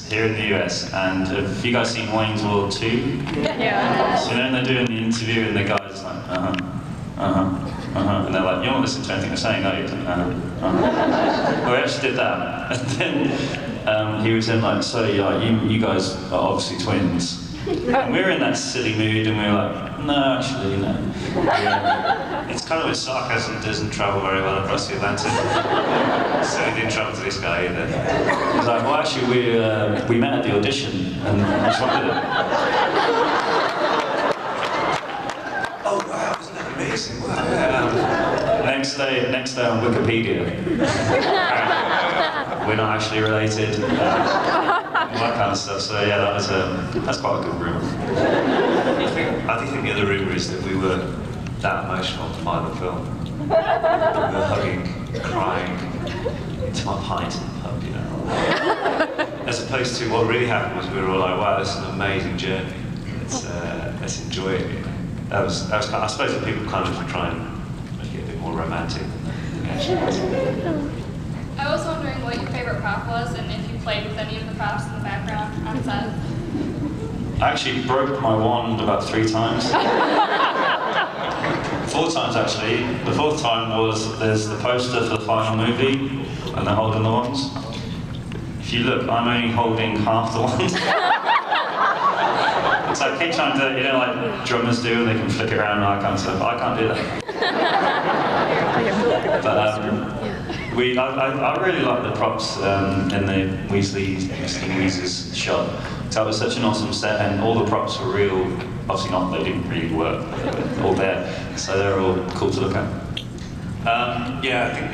here in the US, and have you guys seen Wayne's World 2? Yeah. So then they're doing the interview and the guy's like, and they're like, you're not listening to anything they're saying, are you? Well, we actually did that, and then he was in like, so you guys are obviously twins. And we were in that silly mood, and we were like, no, actually, no. Yeah. It's kind of with sarcasm doesn't travel very well across the Atlantic. So it didn't travel to this guy either. He's like, well, actually, we met at the audition, and we just wanted it. Oh wow, isn't that amazing? Wow. Yeah. Next day on Wikipedia. We're not actually related. All that kind of stuff. So yeah, that's quite a good rumor. I think the other rumour is that we were that emotional by the film. We were hugging, crying into my pint in the pub, you know. As opposed to what really happened was we were all like, wow, this is an amazing journey. Let's enjoy it. You know. That was kind of, I suppose that people kind of try and make it a bit more romantic than it actually was. I was wondering what your favorite prop was and if you played with any of the props in the background on set. I actually broke my wand about 3 times. 4 times actually. The 4th time was there's the poster for the final movie and they're holding the wands. If you look, I'm only holding half the wand. So I keep trying to, you know, like drummers do, and they can flick it around and all that kind of stuff. I can't do that. But I really like the props in the Weasley's shot. So it was such an awesome set, and all the props were real. Obviously not, they didn't really work, but they were all there. So they're all cool to look at. Yeah, I think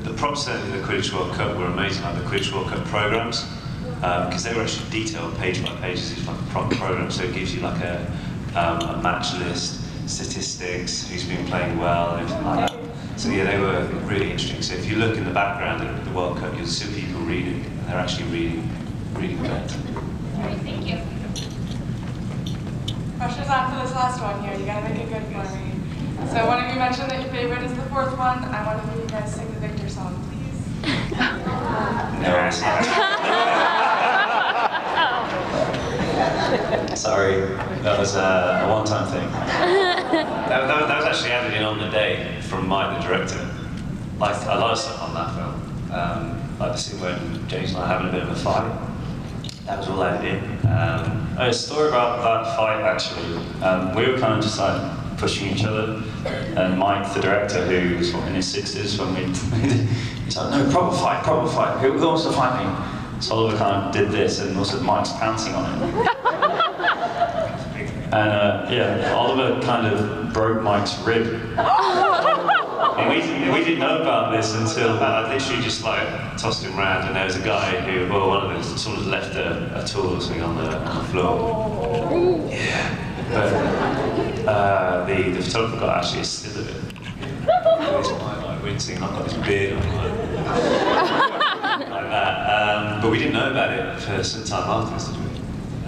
the props in the Quidditch World Cup were amazing, like the Quidditch World Cup programs, because they were actually detailed page by page. It's like a proper program, so it gives you like a match list, statistics, who's been playing well, and everything like that. So yeah, they were really interesting. So if you look in the background at the World Cup, you'll see people reading, and they're actually reading bad. Great, thank you. Pressure's on for this last one here. You gotta make it good for me. So one of you mentioned that your favorite is the 4th one. I want to hear you guys sing the Victor song, please. Sorry, that was a one-time thing. That was actually added in on the day from Mike, the director. Like a lot of stuff on that film. Like the scene when James and I are having a bit of a fight. That was all added in. A story about that fight actually. We were kind of just like pushing each other, and Mike, the director, who was in his 60s when he's like, no, proper fight. Who wants to fight me? So Oliver kind of did this, and also Mike's pouncing on him. And yeah, Oliver kind of broke Mike's rib. And we didn't know about this until I literally just like tossed him around, and there was a guy who, well, one of them sort of left a tool or something on the floor. Yeah. But the photographer got actually a still of it. This guy like wincing, I've got this beard on, like that. But we didn't know about it for some time afterwards, did we?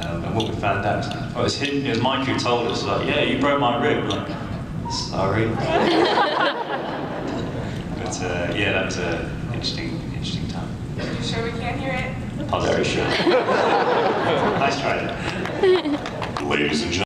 And what we found out, It was Mike who told us, like, yeah, you broke my rib. Like, sorry. but yeah, that was an interesting time. You sure we can't hear it? I'm very sure. Nice try. Ladies and gentlemen.